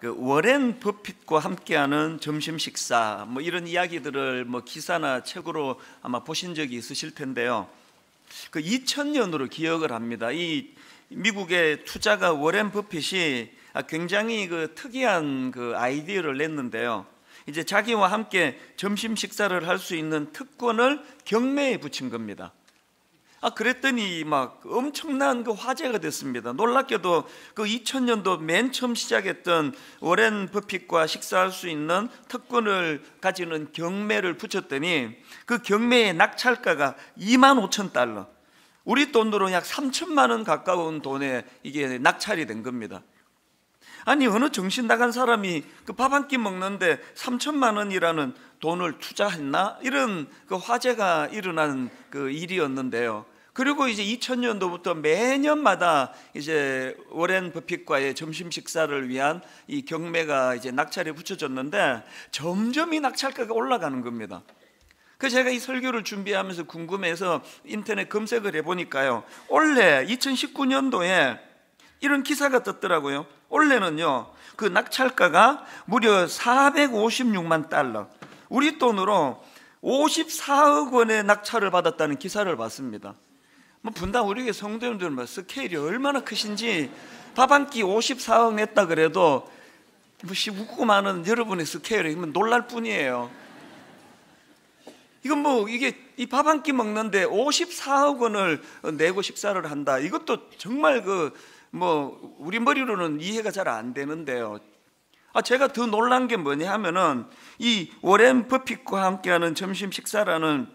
그 워렌 버핏과 함께하는 점심 식사 뭐 이런 이야기들을 뭐 기사나 책으로 아마 보신 적이 있으실 텐데요. 그 2000년으로 기억을 합니다. 이 미국의 투자가 워렌 버핏이 굉장히 그 특이한 그 아이디어를 냈는데요. 이제 자기와 함께 점심 식사를 할 수 있는 특권을 경매에 붙인 겁니다. 그랬더니 막 엄청난 그 화제가 됐습니다. 놀랍게도 그 2000년도 맨 처음 시작했던 워렌 버핏과 식사할 수 있는 특권을 가지는 경매를 붙였더니 그 경매의 낙찰가가 25,000달러, 우리 돈으로 약 3천만 원 가까운 돈에 이게 낙찰이 된 겁니다. 아니 어느 정신 나간 사람이 그 밥 한 끼 먹는데 3천만 원이라는 돈을 투자했나? 이런 그 화제가 일어난 그 일이었는데요. 그리고 이제 2000년도부터 매년마다 이제 워렌 버핏과의 점심 식사를 위한 이 경매가 이제 낙찰에 붙여졌는데 점점 이 낙찰가가 올라가는 겁니다. 그래서 제가 이 설교를 준비하면서 궁금해서 인터넷 검색을 해보니까요, 올해 2019년도에 이런 기사가 떴더라고요. 올해는요 그 낙찰가가 무려 456만 달러, 우리 돈으로 54억 원의 낙찰을 받았다는 기사를 봤습니다. 뭐 분당 우리 교회 성도님들은 뭐 스케일이 얼마나 크신지, 밥 한 끼 54억 냈다 그래도 뭐 19만 원 여러분의 스케일이면 놀랄 뿐이에요. 이건 뭐 이게 이 밥 한 끼 먹는데 54억 원을 내고 식사를 한다. 이것도 정말 그 뭐 우리 머리로는 이해가 잘 안 되는데요. 제가 더 놀란 게 뭐냐 하면은 이 워렌 버핏과 함께하는 점심 식사라는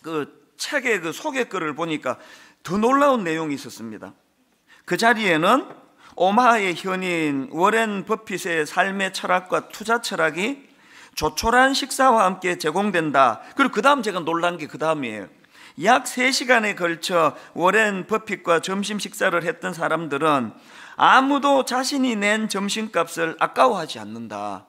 그 책의 그 소개글을 보니까 더 놀라운 내용이 있었습니다. 그 자리에는 오마하의 현인 워렌 버핏의 삶의 철학과 투자 철학이 조촐한 식사와 함께 제공된다. 그리고 그 다음 제가 놀란 게 그 다음이에요. 약 3시간에 걸쳐 워렌 버핏과 점심 식사를 했던 사람들은 아무도 자신이 낸 점심값을 아까워하지 않는다.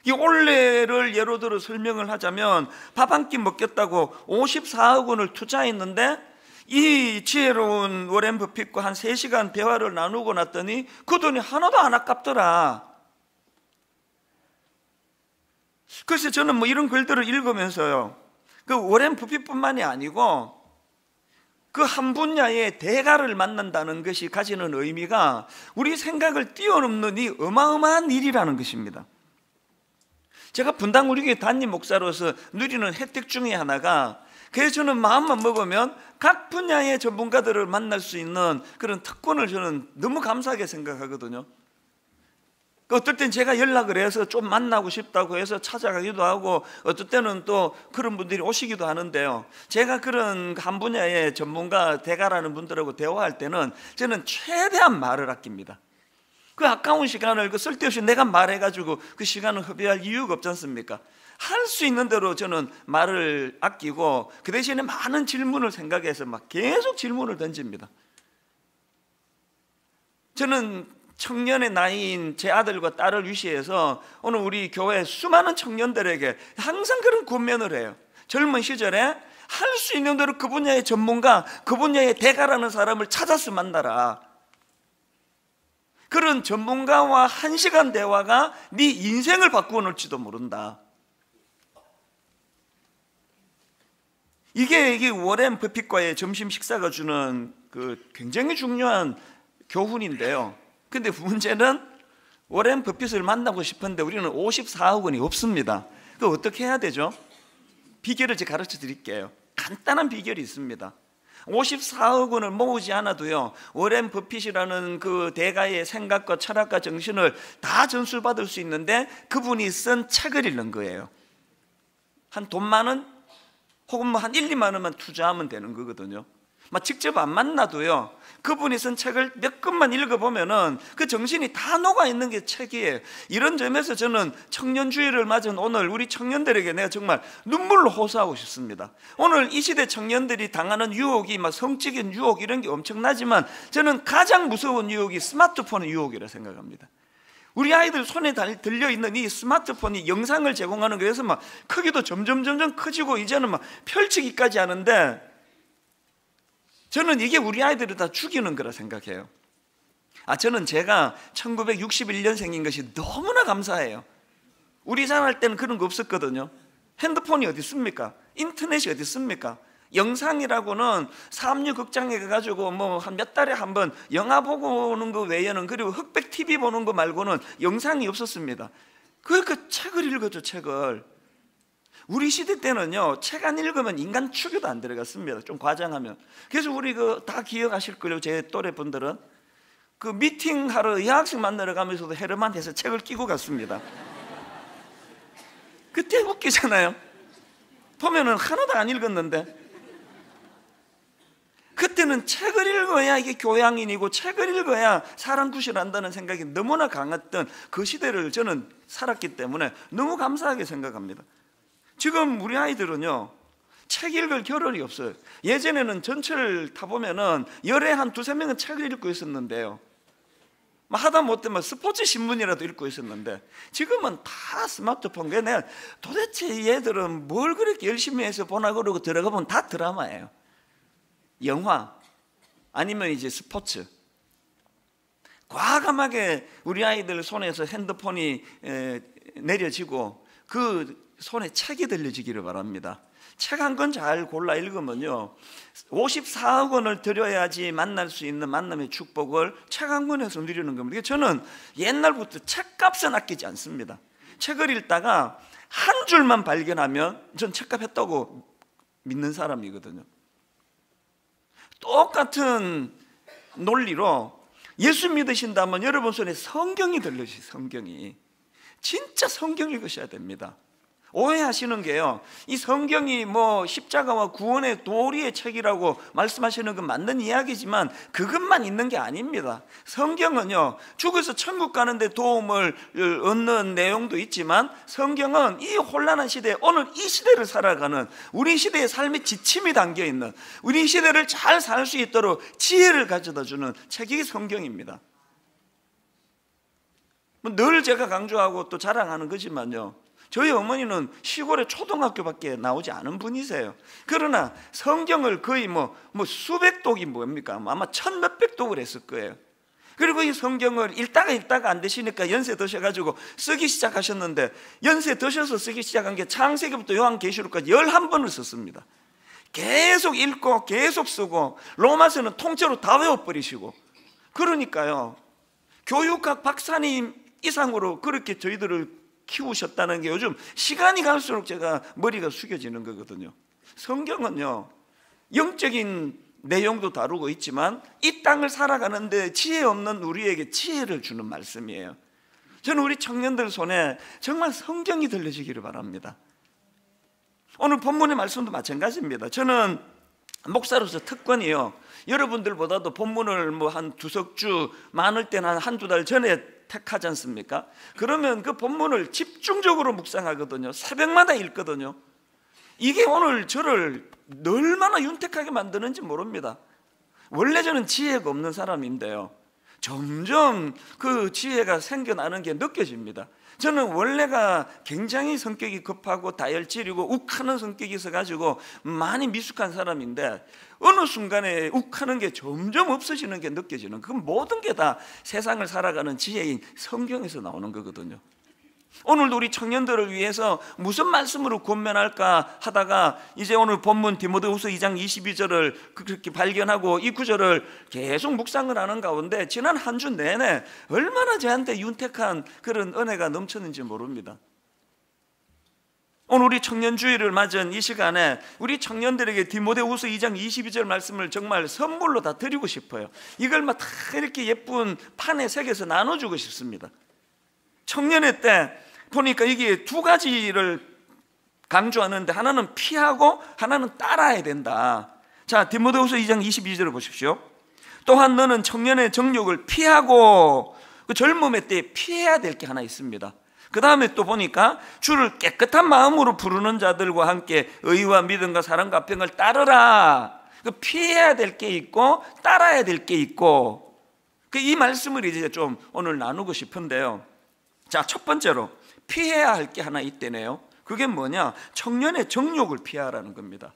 이 올해를 예로 들어 설명을 하자면 밥 한 끼 먹겠다고 54억 원을 투자했는데 이 지혜로운 워렌 버핏과 한 3시간 대화를 나누고 났더니 그 돈이 하나도 안 아깝더라. 그래서 저는 뭐 이런 글들을 읽으면서요, 그 워렌 버핏뿐만이 아니고 그 한 분야의 대가를 만난다는 것이 가지는 의미가 우리 생각을 뛰어넘는 이 어마어마한 일이라는 것입니다. 제가 분당 우리 교회 담임 목사로서 누리는 혜택 중에 하나가, 그래서 저는 마음만 먹으면 각 분야의 전문가들을 만날 수 있는 그런 특권을 저는 너무 감사하게 생각하거든요. 어떨 땐 제가 연락을 해서 좀 만나고 싶다고 해서 찾아가기도 하고, 어떨 때는 또 그런 분들이 오시기도 하는데요, 제가 그런 한 분야의 전문가 대가라는 분들하고 대화할 때는 저는 최대한 말을 아낍니다. 그 아까운 시간을 그 쓸데없이 내가 말해가지고 그 시간을 허비할 이유가 없지 않습니까? 할 수 있는 대로 저는 말을 아끼고 그 대신에 많은 질문을 생각해서 막 계속 질문을 던집니다. 저는 청년의 나이인 제 아들과 딸을 위시해서 오늘 우리 교회 수많은 청년들에게 항상 그런 권면을 해요. 젊은 시절에 할 수 있는 대로 그 분야의 전문가, 그 분야의 대가라는 사람을 찾아서 만나라. 그런 전문가와 1시간 대화가 네 인생을 바꾸어 놓을지도 모른다. 이게 워렌 버핏과의 점심 식사가 주는 그 굉장히 중요한 교훈인데요. 근데 문제는 워렌 버핏을 만나고 싶은데 우리는 54억 원이 없습니다. 그거 어떻게 해야 되죠? 비결을 제가 가르쳐 드릴게요. 간단한 비결이 있습니다. 54억 원을 모으지 않아도요, 워렌 버핏이라는 그 대가의 생각과 철학과 정신을 다 전수받을 수 있는데 그분이 쓴 책을 읽는 거예요. 한 돈 많은 혹은 뭐 한 1, 2만 원만 투자하면 되는 거거든요. 막 직접 안 만나도요, 그분이 쓴 책을 몇 권만 읽어보면은 그 정신이 다 녹아있는 게 책이에요. 이런 점에서 저는 청년주의를 맞은 오늘 우리 청년들에게 내가 정말 눈물로 호소하고 싶습니다. 오늘 이 시대 청년들이 당하는 유혹이 막 성적인 유혹 이런 게 엄청나지만 저는 가장 무서운 유혹이 스마트폰의 유혹이라 생각합니다. 우리 아이들 손에 들려있는 이 스마트폰이 영상을 제공하는 거에서 막 크기도 점점 커지고 이제는 막 펼치기까지 하는데, 저는 이게 우리 아이들을 다 죽이는 거라 생각해요. 저는 제가 1961년생인 것이 너무나 감사해요. 우리 자랄 때는 그런 거 없었거든요. 핸드폰이 어디 있습니까? 인터넷이 어디 있습니까? 영상이라고는 삼류 극장에 가가지고 뭐 한 몇 달에 한 번 영화 보고 오는 거 외에는, 그리고 흑백 TV 보는 거 말고는 영상이 없었습니다. 그러니까 책을 읽었죠, 책을. 우리 시대 때는요, 책 안 읽으면 인간 추교도 안 들어갔습니다. 좀 과장하면. 그래서 우리 다 기억하실 거예요. 제 또래 분들은 그 미팅하러 의학생 만나러 가면서도 헤르만해서 책을 끼고 갔습니다. 그때 웃기잖아요. 보면은 하나도 안 읽었는데. 그때는 책을 읽어야 이게 교양인이고, 책을 읽어야 사람 구실한다는 생각이 너무나 강했던 그 시대를 저는 살았기 때문에 너무 감사하게 생각합니다. 지금 우리 아이들은요, 책 읽을 겨를이 없어요. 예전에는 전철 타보면은 열에 한 두세 명은 책을 읽고 있었는데요, 하다못해 스포츠 신문이라도 읽고 있었는데, 지금은 다 스마트폰. 내가 도대체 얘들은 뭘 그렇게 열심히 해서 보나 그러고 들어가 보면 다 드라마예요. 영화 아니면 이제 스포츠. 과감하게 우리 아이들 손에서 핸드폰이 내려지고 그 손에 책이 들려지기를 바랍니다. 책 한 권 잘 골라 읽으면요, 54억 원을 들여야지 만날 수 있는 만남의 축복을 책 한 권에서 누리는 겁니다. 저는 옛날부터 책값은 아끼지 않습니다. 책을 읽다가 한 줄만 발견하면 전 책값 했다고 믿는 사람이거든요. 똑같은 논리로 예수 믿으신다면 여러분 손에 성경이 들려주세요. 성경이. 진짜 성경 읽으셔야 됩니다. 오해하시는 게요, 이 성경이 뭐 십자가와 구원의 도리의 책이라고 말씀하시는 건 맞는 이야기지만 그것만 있는 게 아닙니다. 성경은요, 죽어서 천국 가는데 도움을 얻는 내용도 있지만, 성경은 이 혼란한 시대에, 오늘 이 시대를 살아가는 우리 시대의 삶의 지침이 담겨있는, 우리 시대를 잘 살 수 있도록 지혜를 가져다주는 책이 성경입니다. 늘 제가 강조하고 또 자랑하는 거지만요, 저희 어머니는 시골의 초등학교밖에 나오지 않은 분이세요. 그러나 성경을 거의 수백 독이 뭡니까? 아마 천 몇백 독을 했을 거예요. 그리고 이 성경을 읽다가 안 되시니까 연세 드셔가지고 쓰기 시작하셨는데, 연세 드셔서 쓰기 시작한 게 창세기부터 요한계시록까지 11번을 썼습니다. 계속 읽고 계속 쓰고, 로마서는 통째로 다 외워버리시고. 그러니까요, 교육학 박사님 이상으로 그렇게 저희들을 키우셨다는 게 요즘 시간이 갈수록 제가 머리가 숙여지는 거거든요. 성경은요, 영적인 내용도 다루고 있지만 이 땅을 살아가는데 지혜 없는 우리에게 지혜를 주는 말씀이에요. 저는 우리 청년들 손에 정말 성경이 들려지기를 바랍니다. 오늘 본문의 말씀도 마찬가지입니다. 저는 목사로서 특권이요, 여러분들보다도 본문을 한 두석 주, 많을 때는 한두 달 전에 택하지 않습니까? 그러면 그 본문을 집중적으로 묵상하거든요. 새벽마다 읽거든요. 이게 오늘 저를 얼마나 윤택하게 만드는지 모릅니다. 원래 저는 지혜가 없는 사람인데요, 점점 그 지혜가 생겨나는 게 느껴집니다. 저는 원래가 굉장히 성격이 급하고 다혈질이고 욱하는 성격이 있어가지고 많이 미숙한 사람인데, 어느 순간에 욱하는 게 점점 없어지는 게 느껴지는, 그 모든 게 다 세상을 살아가는 지혜인 성경에서 나오는 거거든요. 오늘도 우리 청년들을 위해서 무슨 말씀으로 권면할까 하다가 이제 오늘 본문 디모데후서 2장 22절을 그렇게 발견하고 이 구절을 계속 묵상을 하는 가운데 지난 한 주 내내 얼마나 저한테 윤택한 그런 은혜가 넘쳤는지 모릅니다. 오늘 우리 청년주의를 맞은 이 시간에 우리 청년들에게 디모데후서 2장 22절 말씀을 정말 선물로 다 드리고 싶어요. 이걸 다 이렇게 예쁜 판에 새겨서 나눠주고 싶습니다. 청년의 때 보니까 이게 두 가지를 강조하는데, 하나는 피하고 하나는 따라야 된다. 자, 디모데후서 2장 22절을 보십시오. 또한 너는 청년의 정욕을 피하고, 그 젊음의 때에 피해야 될 게 하나 있습니다. 그 다음에 또 보니까 주를 깨끗한 마음으로 부르는 자들과 함께 의와 믿음과 사랑과 평을 따르라. 그 피해야 될 게 있고 따라야 될 게 있고, 이 말씀을 이제 좀 오늘 나누고 싶은데요. 자, 첫 번째로 피해야 할 게 하나 있대네요. 그게 뭐냐? 청년의 정욕을 피하라는 겁니다.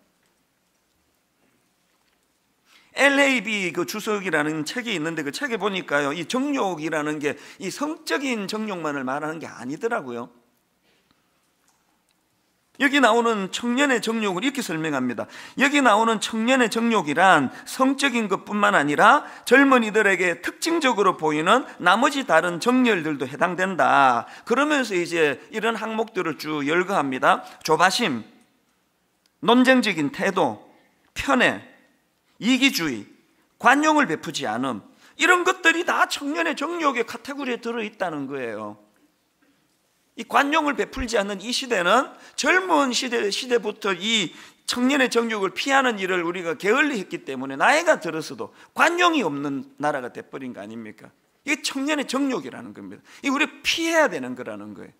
LAB 그 주석이라는 책이 있는데 그 책에 보니까요, 이 정욕이라는 게 이 성적인 정욕만을 말하는 게 아니더라고요. 여기 나오는 청년의 정욕을 이렇게 설명합니다. 여기 나오는 청년의 정욕이란 성적인 것뿐만 아니라 젊은이들에게 특징적으로 보이는 나머지 다른 정열들도 해당된다. 그러면서 이제 이런 항목들을 쭉 열거합니다. 조바심, 논쟁적인 태도, 편애, 이기주의, 관용을 베푸지 않음, 이런 것들이 다 청년의 정욕의 카테고리에 들어있다는 거예요. 이 관용을 베풀지 않는 이 시대는 젊은 시대부터 이 청년의 정욕을 피하는 일을 우리가 게을리 했기 때문에 나이가 들어서도 관용이 없는 나라가 돼버린 거 아닙니까? 이게 청년의 정욕이라는 겁니다. 이게 우리가 피해야 되는 거라는 거예요.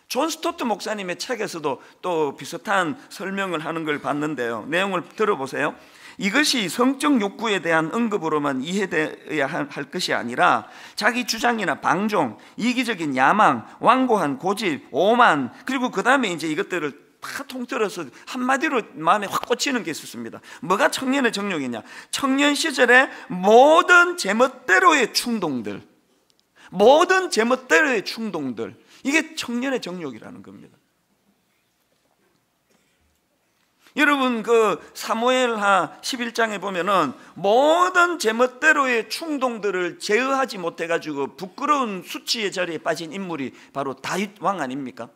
존 스토트 목사님의 책에서도 또 비슷한 설명을 하는 걸 봤는데요, 내용을 들어보세요. 이것이 성적 욕구에 대한 언급으로만 이해되어야 할 것이 아니라 자기 주장이나 방종, 이기적인 야망, 완고한 고집, 오만, 그리고 그 다음에 이제 이것들을 다 통틀어서 한마디로 마음에 확 꽂히는 게 있었습니다. 뭐가 청년의 정욕이냐? 청년 시절의 모든 제멋대로의 충동들, 모든 제멋대로의 충동들, 이게 청년의 정욕이라는 겁니다. 여러분 그 사무엘하 11장에 보면은 모든 제멋대로의 충동들을 제어하지 못해가지고 부끄러운 수치의 자리에 빠진 인물이 바로 다윗 왕 아닙니까?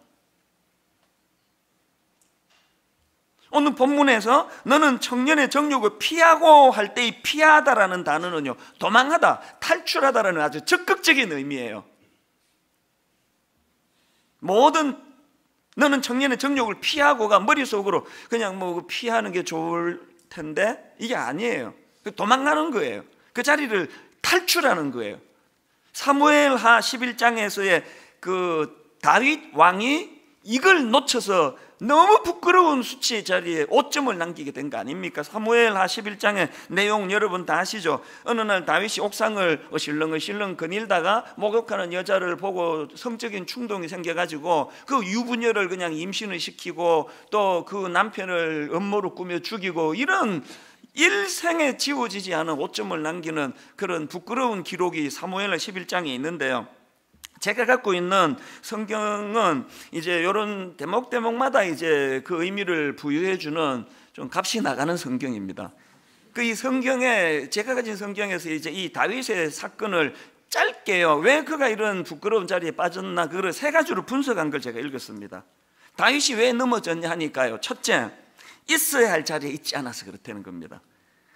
오늘 본문에서 너는 청년의 정욕을 피하고 할 때 이 피하다라는 단어는요, 도망하다, 탈출하다라는 아주 적극적인 의미예요. 너는 청년의 정욕을 피하고가 머릿속으로 그냥 뭐 피하는 게 좋을 텐데 이게 아니에요. 도망가는 거예요. 그 자리를 탈출하는 거예요. 사무엘하 11장에서의 그 다윗 왕이 이걸 놓쳐서 너무 부끄러운 수치의 자리에 오점을 남기게 된 거 아닙니까? 사무엘하 11장의 내용 여러분 다 아시죠? 어느 날 다윗이 옥상을 어실렁어실렁 거닐다가 목욕하는 여자를 보고 성적인 충동이 생겨가지고 그 유부녀를 그냥 임신을 시키고 또 그 남편을 음모로 꾸며 죽이고, 이런 일생에 지워지지 않은 오점을 남기는 그런 부끄러운 기록이 사무엘하 11장에 있는데요, 제가 갖고 있는 성경은 이제 이런 대목마다 이제 그 의미를 부여해주는 좀 값이 나가는 성경입니다. 이 성경에, 제가 가진 성경에서 이제 이 다윗의 사건을 짧게요, 왜 그가 이런 부끄러운 자리에 빠졌나, 그걸 세 가지로 분석한 걸 제가 읽었습니다. 다윗이 왜 넘어졌냐 하니까요, 첫째, 있어야 할 자리에 있지 않아서 그렇다는 겁니다.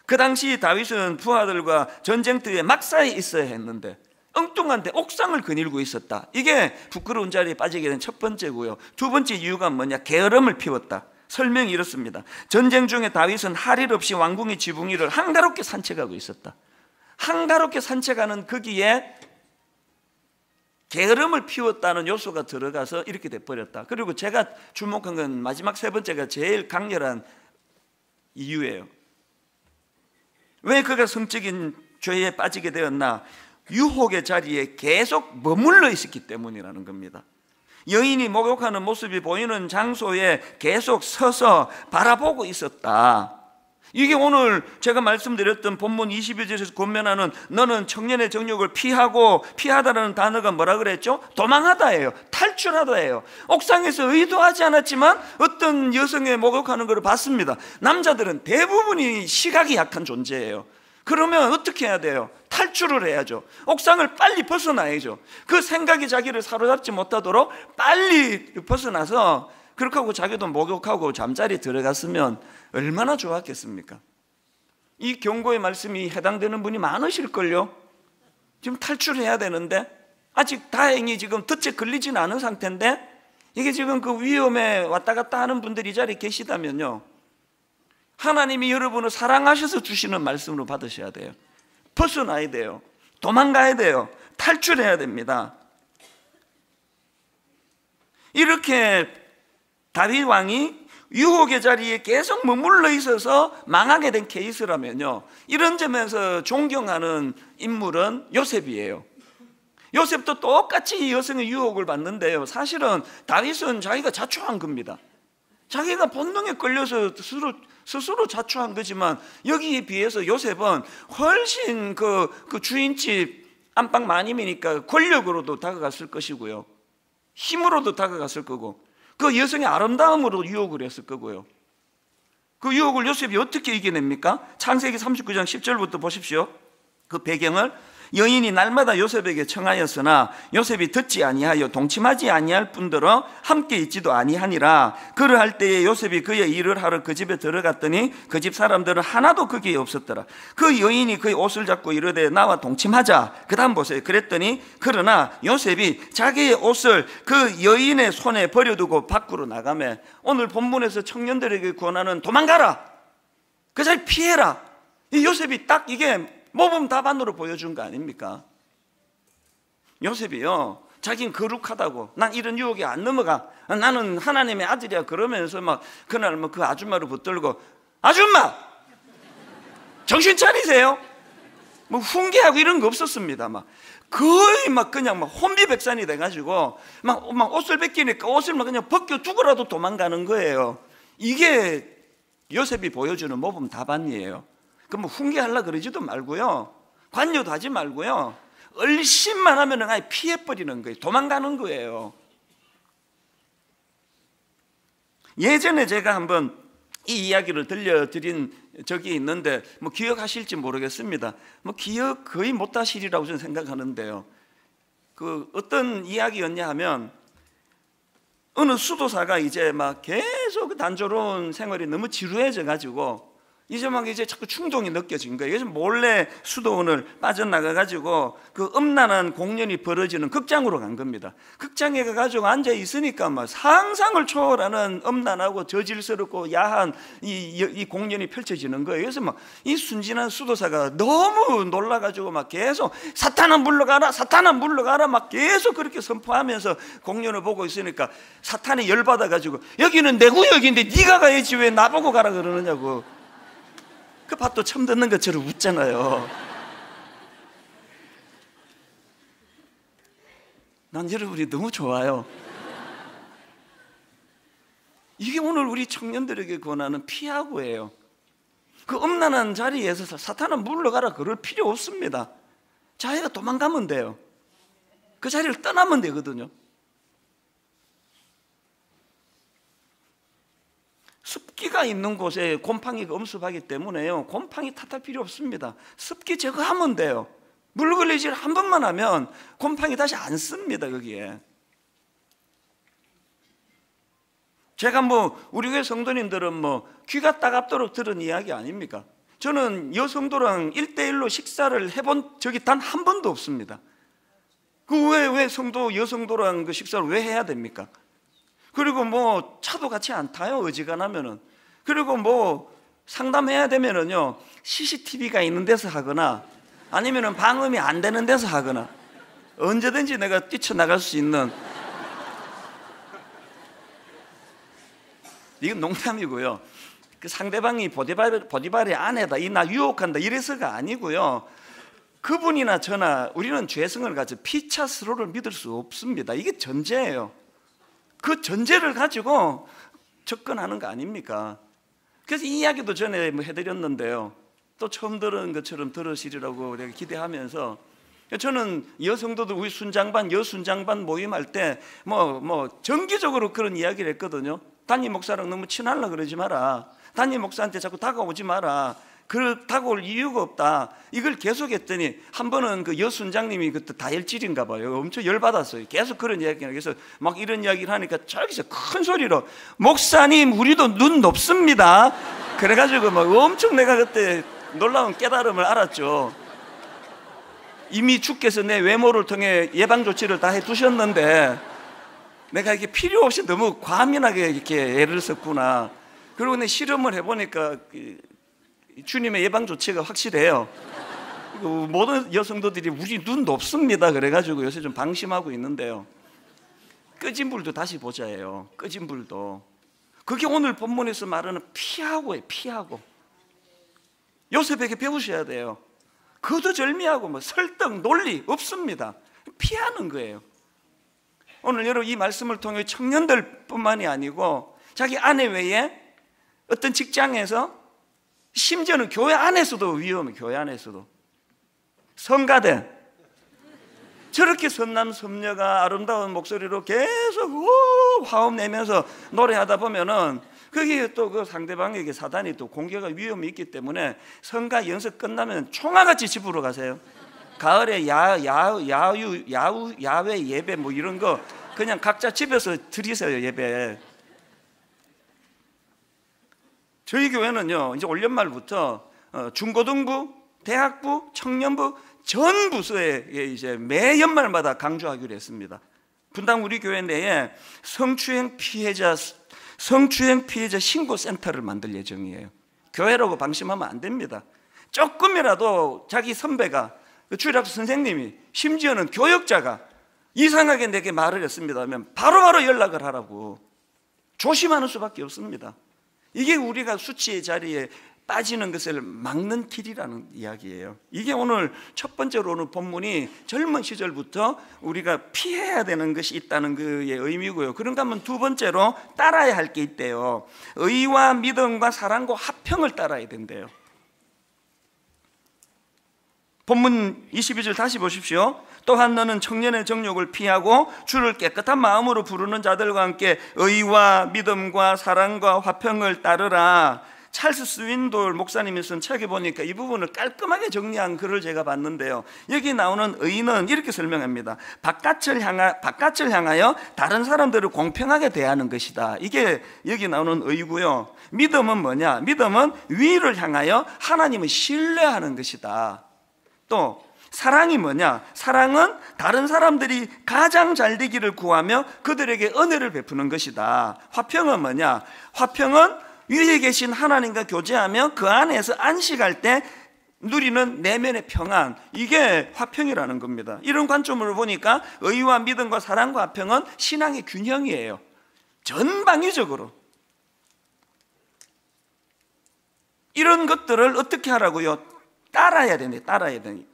그 당시 다윗은 부하들과 전쟁터에 막사에 있어야 했는데 엉뚱한데 옥상을 거닐고 있었다. 이게 부끄러운 자리에 빠지게 된 첫 번째고요. 두 번째 이유가 뭐냐? 게으름을 피웠다. 설명이 이렇습니다. 전쟁 중에 다윗은 할 일 없이 왕궁의 지붕 위를 한가롭게 산책하고 있었다. 한가롭게 산책하는 거기에 게으름을 피웠다는 요소가 들어가서 이렇게 돼버렸다. 그리고 제가 주목한 건 마지막 세 번째가 제일 강렬한 이유예요. 왜 그가 성적인 죄에 빠지게 되었나? 유혹의 자리에 계속 머물러 있었기 때문이라는 겁니다. 여인이 목욕하는 모습이 보이는 장소에 계속 서서 바라보고 있었다. 이게 오늘 제가 말씀드렸던 본문 22절에서 권면하는 너는 청년의 정욕을 피하다라는 단어가 뭐라 그랬죠? 도망하다예요. 탈출하다예요. 옥상에서 의도하지 않았지만 어떤 여성의 목욕하는 것을 봤습니다. 남자들은 대부분이 시각이 약한 존재예요. 그러면 어떻게 해야 돼요? 탈출을 해야죠. 옥상을 빨리 벗어나야죠. 그 생각이 자기를 사로잡지 못하도록 빨리 벗어나서, 그렇게 하고 자기도 목욕하고 잠자리 들어갔으면 얼마나 좋았겠습니까? 이 경고의 말씀이 해당되는 분이 많으실걸요? 지금 탈출해야 되는데 아직 다행히 지금 덫에 걸리지는 않은 상태인데, 이게 지금 그 위험에 왔다 갔다 하는 분들이 이 자리에 계시다면요, 하나님이 여러분을 사랑하셔서 주시는 말씀으로 받으셔야 돼요. 벗어나야 돼요. 도망가야 돼요. 탈출해야 됩니다. 이렇게 다윗 왕이 유혹의 자리에 계속 머물러 있어서 망하게 된 케이스라면요, 이런 점에서 존경하는 인물은 요셉이에요. 요셉도 똑같이 이 여성의 유혹을 받는데요, 사실은 다윗은 자기가 자초한 겁니다. 자기가 본능에 끌려서 스스로 자초한 거지만 여기에 비해서 요셉은 훨씬 그 주인집 안방 마님이니까 권력으로도 다가갔을 것이고요, 힘으로도 다가갔을 거고, 그 여성의 아름다움으로 유혹을 했을 거고요. 그 유혹을 요셉이 어떻게 이겨냅니까? 창세기 39장 10절부터 보십시오. 그 배경을, 여인이 날마다 요셉에게 청하였으나 요셉이 듣지 아니하여 동침하지 아니할 뿐더러 함께 있지도 아니하니라. 그러할 때에 요셉이 그의 일을 하러 그 집에 들어갔더니 그 집 사람들은 하나도 거기에 없었더라. 그 여인이 그의 옷을 잡고 이르되 나와 동침하자. 그 다음 보세요. 그랬더니 그러나 요셉이 자기의 옷을 그 여인의 손에 버려두고 밖으로 나가매. 오늘 본문에서 청년들에게 권하는 도망가라, 그 자리 피해라. 이 요셉이 딱 이게 모범 답안으로 보여준 거 아닙니까? 요셉이요, 자기는 거룩하다고, 난 이런 유혹에 안 넘어가, 나는 하나님의 아들이야 그러면서 막 그날 뭐 그 아줌마를 붙들고, 아줌마 정신 차리세요. 뭐 훈계하고 이런 거 없었습니다. 막 거의 막 그냥 막 혼비백산이 돼가지고 막 옷을 벗기니까 옷을 막 그냥 벗겨 두고라도 도망가는 거예요. 이게 요셉이 보여주는 모범 답안이에요. 그럼 뭐 훈계하려 그러지도 말고요, 관여도 하지 말고요, 얼씬만 하면 아예 피해버리는 거예요. 도망가는 거예요. 예전에 제가 한번 이 이야기를 들려드린 적이 있는데 뭐 기억하실지 모르겠습니다. 뭐 기억 거의 못하시리라고 저는 생각하는데요, 그 어떤 이야기였냐 하면, 어느 수도사가 이제 막 계속 단조로운 생활이 너무 지루해져 가지고 이제 막 자꾸 충동이 느껴진 거예요. 그래서 몰래 수도원을 빠져나가가지고 그 음란한 공연이 벌어지는 극장으로 간 겁니다. 극장에 가가지고 앉아 있으니까 막 상상을 초월하는 음란하고 저질스럽고 야한 이 공연이 펼쳐지는 거예요. 그래서 막 이 순진한 수도사가 너무 놀라가지고 막 계속 사탄아 물러가라, 사탄아 물러가라 막 계속 그렇게 선포하면서 공연을 보고 있으니까 사탄이 열받아가지고 여기는 내 구역인데 네가 가야지 왜 나보고 가라 그러느냐고. 그 밭도 처음 듣는 것처럼 웃잖아요. 난 여러분이 너무 좋아요. 이게 오늘 우리 청년들에게 권하는 피하고예요. 그 음란한 자리에서 사탄은 물러가라 그럴 필요 없습니다. 자기가 도망가면 돼요. 그 자리를 떠나면 되거든요. 습기가 있는 곳에 곰팡이가 엄습하기 때문에요, 곰팡이 탓할 필요 없습니다. 습기 제거하면 돼요. 물걸레질 한 번만 하면 곰팡이 다시 안 씁니다. 거기에 제가 뭐 우리 교회 성도님들은 뭐 귀가 따갑도록 들은 이야기 아닙니까? 저는 여성도랑 1대1로 식사를 해본 적이 단 한 번도 없습니다. 그 왜 성도 여성도랑 그 식사를 왜 해야 됩니까? 그리고 뭐 차도 같이 안 타요, 어지간하면은. 그리고 뭐 상담해야 되면은요, CCTV가 있는 데서 하거나 아니면은 방음이 안 되는 데서 하거나, 언제든지 내가 뛰쳐나갈 수 있는. 이건 농담이고요. 그 상대방이 보디발의 아내다, 이 나 유혹한다 이래서가 아니고요, 그분이나 저나 우리는 죄성을 가지고 피차 스스로를 믿을 수 없습니다. 이게 전제예요. 그 전제를 가지고 접근하는 거 아닙니까? 그래서 이 이야기도 전에 뭐 해드렸는데요, 또 처음 들은 것처럼 들으시리라고 내가 기대하면서, 저는 여성도들 우리 순장반 여순장반 모임할 때 뭐 정기적으로 그런 이야기를 했거든요. 담임 목사랑 너무 친하려 그러지 마라, 담임 목사한테 자꾸 다가오지 마라, 다가올 이유가 없다. 이걸 계속 했더니 한 번은 그 여순장님이 그때 다혈질인가 봐요. 엄청 열받았어요. 계속 그런 이야기를. 그래서 막 이런 이야기를 하니까 저기서 큰 소리로, 목사님 우리도 눈 높습니다. 그래가지고 막 엄청 내가 그때 놀라운 깨달음을 알았죠. 이미 주께서 내 외모를 통해 예방 조치를 다 해두셨는데 내가 이게 필요 없이 너무 과민하게 이렇게 애를 썼구나. 그리고 내 실험을 해보니까 주님의 예방 조치가 확실해요. 모든 여성도들이 우리 눈 높습니다 그래가지고 요새 좀 방심하고 있는데요, 꺼진 불도 다시 보자예요. 꺼진 불도. 그게 오늘 본문에서 말하는 피하고예요. 피하고. 요셉에게 배우셔야 돼요. 거두절미하고 뭐 설득 논리 없습니다. 피하는 거예요. 오늘 여러분 이 말씀을 통해 청년들 뿐만이 아니고 자기 아내 외에 어떤 직장에서, 심지어는 교회 안에서도 위험해. 교회 안에서도 성가대, 저렇게 선남 선녀가 아름다운 목소리로 계속 화음 내면서 노래하다 보면은 거기에 또 그 상대방에게 사단이 또 공격할 위험이 있기 때문에 성가 연습 끝나면 총알같이 집으로 가세요. 가을에 야외 예배 뭐 이런 거 그냥 각자 집에서 드리세요. 예배. 저희 교회는요, 이제 올 연말부터 중고등부, 대학부, 청년부 전 부서에 이제 매 연말마다 강조하기로 했습니다. 분당 우리 교회 내에 성추행 피해자 신고센터를 만들 예정이에요. 교회라고 방심하면 안 됩니다. 조금이라도 자기 선배가, 주일학교 선생님이, 심지어는 교역자가 이상하게 내게 말을 했습니다 하면 바로바로 연락을 하라고. 조심하는 수밖에 없습니다. 이게 우리가 수치의 자리에 빠지는 것을 막는 길이라는 이야기예요. 이게 오늘 첫 번째로 오는 본문이 젊은 시절부터 우리가 피해야 되는 것이 있다는 그의 의미고요. 그런가 하면 두 번째로 따라야 할 게 있대요. 의와 믿음과 사랑과 화평을 따라야 된대요. 본문 22절 다시 보십시오. 또한 너는 청년의 정욕을 피하고 주를 깨끗한 마음으로 부르는 자들과 함께 의와 믿음과 사랑과 화평을 따르라. 찰스 스윈돌 목사님이 쓴 책에 보니까 이 부분을 깔끔하게 정리한 글을 제가 봤는데요, 여기 나오는 의는 이렇게 설명합니다. 바깥을 향하여 다른 사람들을 공평하게 대하는 것이다. 이게 여기 나오는 의고요. 믿음은 뭐냐? 믿음은 위를 향하여 하나님을 신뢰하는 것이다. 또 사랑이 뭐냐? 사랑은 다른 사람들이 가장 잘 되기를 구하며 그들에게 은혜를 베푸는 것이다. 화평은 뭐냐? 화평은 위에 계신 하나님과 교제하며 그 안에서 안식할 때 누리는 내면의 평안, 이게 화평이라는 겁니다. 이런 관점으로 보니까 의와 믿음과 사랑과 화평은 신앙의 균형이에요. 전방위적으로 이런 것들을 어떻게 하라고요? 따라야 되네. 따라야 되네.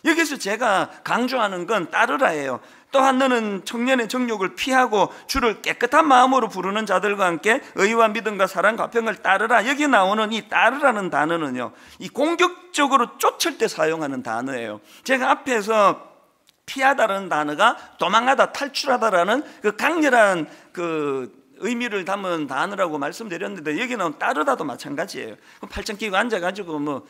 여기서 제가 강조하는 건 따르라예요. 또한 너는 청년의 정욕을 피하고 주를 깨끗한 마음으로 부르는 자들과 함께 의와 믿음과 사랑과 화평을 따르라. 여기 나오는 이 따르라는 단어는요, 이 공격적으로 쫓을 때 사용하는 단어예요. 제가 앞에서 피하다라는 단어가 도망하다, 탈출하다라는 그 강렬한 그 의미를 담은 단어라고 말씀드렸는데, 여기 나온 따르다도 마찬가지예요. 팔짱 끼고 앉아가지고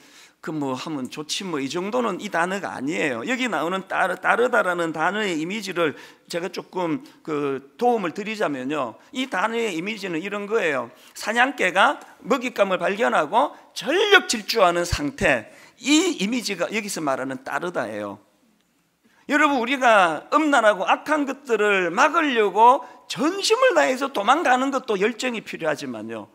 하면 좋지 이 정도는 이 단어가 아니에요. 여기 나오는 따르다라는 단어의 이미지를 제가 조금 도움을 드리자면요, 이 단어의 이미지는 이런 거예요. 사냥개가 먹잇감을 발견하고 전력 질주하는 상태, 이 이미지가 여기서 말하는 따르다예요. 여러분, 우리가 음란하고 악한 것들을 막으려고 전심을 다해서 도망가는 것도 열정이 필요하지만요,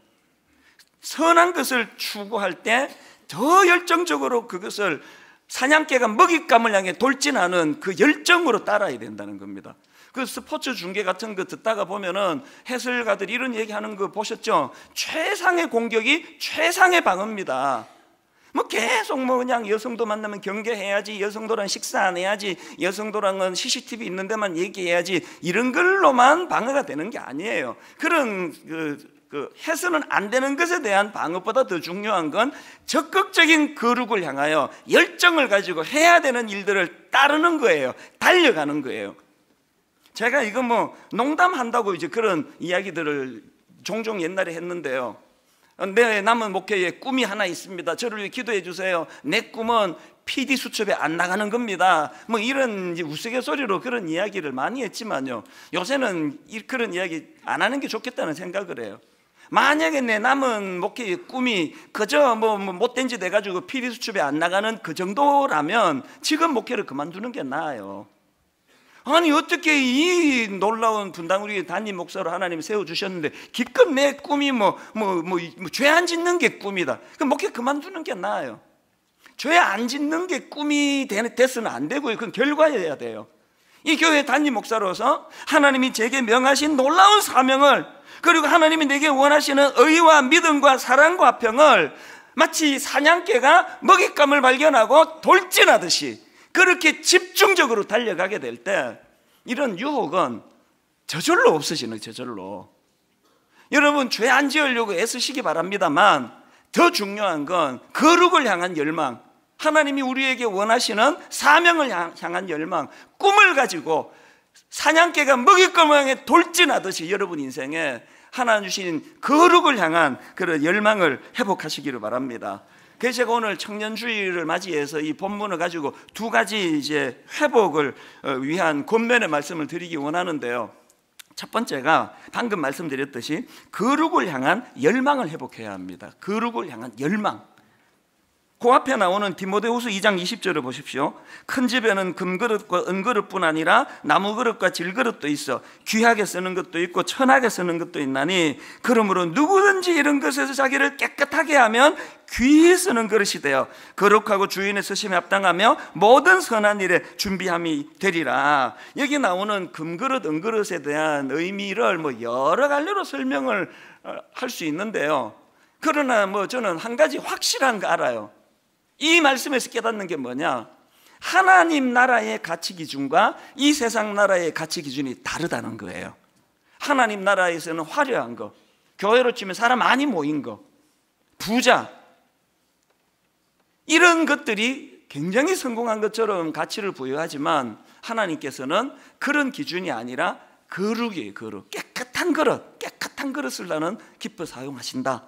선한 것을 추구할 때 더 열정적으로 그것을 사냥개가 먹잇감을 향해 돌진하는 그 열정으로 따라야 된다는 겁니다. 그 스포츠 중계 같은 거 듣다가 보면은 해설가들이 이런 얘기하는 거 보셨죠? 최상의 공격이 최상의 방어입니다. 계속 그냥 여성도 만나면 경계해야지, 여성도랑 식사 안 해야지, 여성도랑은 CCTV 있는 데만 얘기해야지, 이런 걸로만 방어가 되는 게 아니에요. 그런 해서는 안 되는 것에 대한 방어보다 더 중요한 건 적극적인 거룩을 향하여 열정을 가지고 해야 되는 일들을 따르는 거예요. 달려가는 거예요. 제가 이거 농담한다고 이제 그런 이야기들을 종종 옛날에 했는데요, 내 남은 목회에 꿈이 하나 있습니다. 저를 위해 기도해 주세요. 내 꿈은 PD 수첩에 안 나가는 겁니다. 이런 우스갯소리로 그런 이야기를 많이 했지만요, 요새는 그런 이야기 안 하는 게 좋겠다는 생각을 해요. 만약에 내 남은 목회의 꿈이 그저 못된 짓 해가지고 PD 수첩에 안 나가는 그 정도라면 지금 목회를 그만두는 게 나아요. 아니, 어떻게 이 놀라운 분당 우리 담임 목사로 하나님이 세워주셨는데 기껏 내 꿈이 죄 안 짓는 게 꿈이다. 그럼 목회 그만두는 게 나아요. 죄 안 짓는 게 꿈이 돼서는 안 되고요. 그건 결과여야 돼요. 이 교회 담임 목사로서 하나님이 제게 명하신 놀라운 사명을, 그리고 하나님이 내게 원하시는 의와 믿음과 사랑과 화평을 마치 사냥개가 먹잇감을 발견하고 돌진하듯이 그렇게 집중적으로 달려가게 될 때 이런 유혹은 저절로 없어지는, 저절로. 여러분 죄 안 지으려고 애쓰시기 바랍니다만 더 중요한 건 거룩을 향한 열망, 하나님이 우리에게 원하시는 사명을 향한 열망, 꿈을 가지고 사냥개가 먹잇감을 돌진하듯이 여러분 인생에 하나님 주신 거룩을 향한 그런 열망을 회복하시기를 바랍니다. 그래서 제가 오늘 청년주의를 맞이해서 이 본문을 가지고 두 가지 이제 회복을 위한 권면의 말씀을 드리기 원하는데요. 첫 번째가 방금 말씀드렸듯이 거룩을 향한 열망을 회복해야 합니다. 거룩을 향한 열망. 그 앞에 나오는 디모데후서 2장 20절을 보십시오. 큰 집에는 금그릇과 은그릇뿐 아니라 나무그릇과 질그릇도 있어 귀하게 쓰는 것도 있고 천하게 쓰는 것도 있나니 그러므로 누구든지 이런 것에서 자기를 깨끗하게 하면 귀히 쓰는 그릇이 되어 거룩하고 주인의 쓰심에 합당하며 모든 선한 일에 준비함이 되리라. 여기 나오는 금그릇, 은그릇에 대한 의미를 여러 갈래로 설명을 할 수 있는데요. 그러나 저는 한 가지 확실한 거 알아요. 이 말씀에서 깨닫는 게 뭐냐? 하나님 나라의 가치 기준과 이 세상 나라의 가치 기준이 다르다는 거예요. 하나님 나라에서는 화려한 거, 교회로 치면 사람 많이 모인 거, 부자, 이런 것들이 굉장히 성공한 것처럼 가치를 부여하지만 하나님께서는 그런 기준이 아니라 거룩이에요. 거룩. 깨끗한 그릇을 나는 기뻐 사용하신다.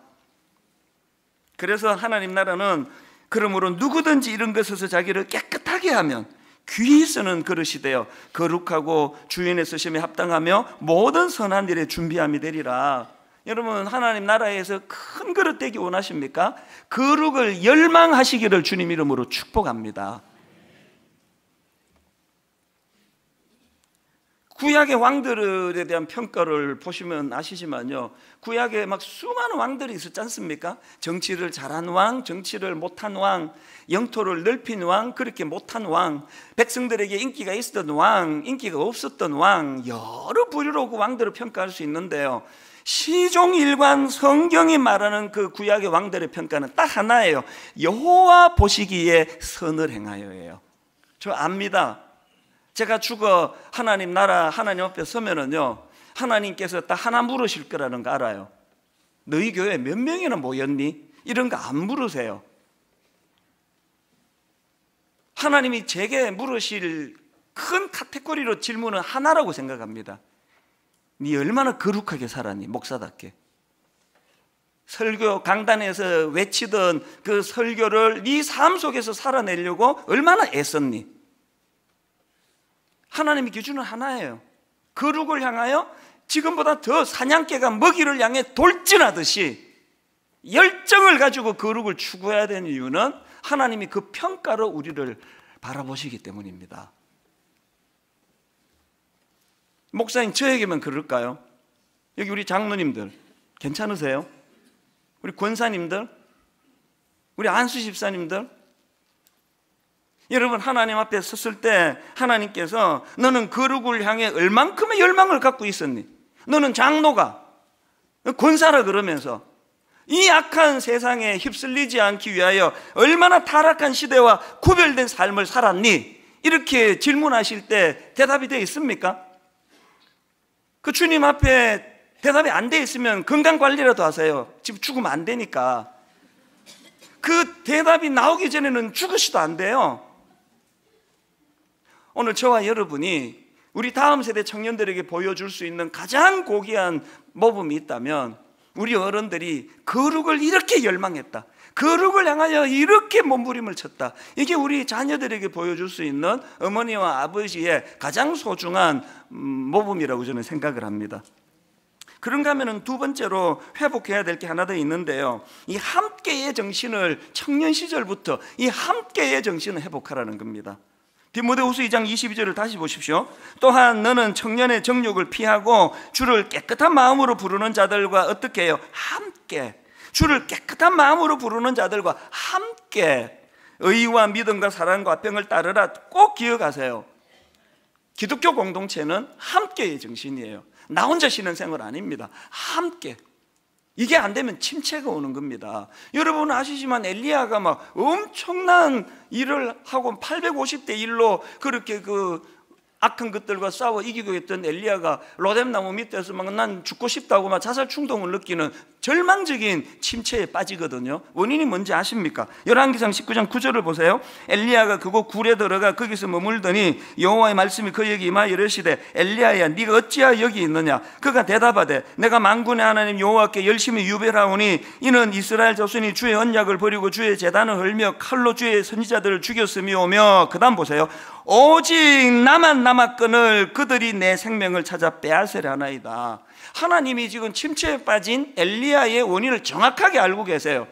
그래서 하나님 나라는 그러므로 누구든지 이런 것에서 자기를 깨끗하게 하면 귀히 쓰는 그릇이 되어 거룩하고 주인의 쓰심에 합당하며 모든 선한 일에 준비함이 되리라. 여러분, 하나님 나라에서 큰 그릇 되기 원하십니까? 거룩을 열망하시기를 주님 이름으로 축복합니다. 구약의 왕들에 대한 평가를 보시면 아시지만요, 구약에 막 수많은 왕들이 있었지 않습니까? 정치를 잘한 왕, 정치를 못한 왕, 영토를 넓힌 왕, 그렇게 못한 왕, 백성들에게 인기가 있었던 왕, 인기가 없었던 왕, 여러 부류로 그 왕들을 평가할 수 있는데요, 시종일관 성경이 말하는 그 구약의 왕들의 평가는 딱 하나예요. 여호와 보시기에 선을 행하여예요. 저 압니다. 제가 죽어 하나님 나라 하나님 앞에 서면은요, 하나님께서 딱 하나 물으실 거라는 거 알아요. 너희 교회 몇 명이나 모였니? 이런 거 안 물으세요. 하나님이 제게 물으실 큰 카테고리로 질문은 하나라고 생각합니다. 네 얼마나 거룩하게 살았니? 목사답게. 설교 강단에서 외치던 그 설교를 네 삶 속에서 살아내려고 얼마나 애썼니? 하나님의 기준은 하나예요. 거룩을 향하여 지금보다 더 사냥개가 먹이를 향해 돌진하듯이 열정을 가지고 거룩을 추구해야 되는 이유는 하나님이 그 평가로 우리를 바라보시기 때문입니다. 목사님, 저에게만 그럴까요? 여기 우리 장로님들 괜찮으세요? 우리 권사님들, 우리 안수 집사님들, 여러분, 하나님 앞에 섰을 때 하나님께서 너는 거룩을 향해 얼만큼의 열망을 갖고 있었니? 너는 장로가, 권사라 그러면서 이 악한 세상에 휩쓸리지 않기 위하여 얼마나 타락한 시대와 구별된 삶을 살았니? 이렇게 질문하실 때 대답이 되어 있습니까? 그 주님 앞에 대답이 안 되어 있으면 건강관리라도 하세요. 지금 죽으면 안 되니까. 그 대답이 나오기 전에는 죽으시도 안 돼요. 오늘 저와 여러분이 우리 다음 세대 청년들에게 보여줄 수 있는 가장 고귀한 모범이 있다면 우리 어른들이 거룩을 이렇게 열망했다, 거룩을 향하여 이렇게 몸부림을 쳤다, 이게 우리 자녀들에게 보여줄 수 있는 어머니와 아버지의 가장 소중한 모범이라고 저는 생각을 합니다. 그런가 하면 두 번째로 회복해야 될 게 하나 더 있는데요, 이 함께의 정신을 청년 시절부터 이 함께의 정신을 회복하라는 겁니다. 디모데후서 2장 22절을 다시 보십시오. 또한 너는 청년의 정욕을 피하고 주를 깨끗한 마음으로 부르는 자들과 어떻게 해요? 함께. 주를 깨끗한 마음으로 부르는 자들과 함께 의와 믿음과 사랑과 평을 따르라. 꼭 기억하세요. 기독교 공동체는 함께의 정신이에요. 나 혼자 쉬는 생활 아닙니다. 함께. 이게 안 되면 침체가 오는 겁니다. 여러분은 아시지만 엘리야가 막 엄청난 일을 하고 850대 1로 그렇게 그 악한 것들과 싸워 이기고 있던 엘리야가 로뎀나무 밑에서 막 난 죽고 싶다고 막 자살 충동을 느끼는 절망적인 침체에 빠지거든요. 원인이 뭔지 아십니까? 열왕기상 19장 9절을 보세요. 엘리야가 그곳 굴에 들어가 거기서 머물더니 여호와의 말씀이 그에게 임하여 이르시되 엘리야야 네가 어찌하여 여기 있느냐? 그가 대답하되 내가 만군의 하나님 여호와께 열심히 유별하오니 이는 이스라엘 자손이 주의 언약을 버리고 주의 제단을 헐며 칼로 주의 선지자들을 죽였음이오며, 그 다음 보세요. 오직 나만 남았거늘 그들이 내 생명을 찾아 빼앗으려 하나이다. 하나님이 지금 침체에 빠진 엘리야의 원인을 정확하게 알고 계세요.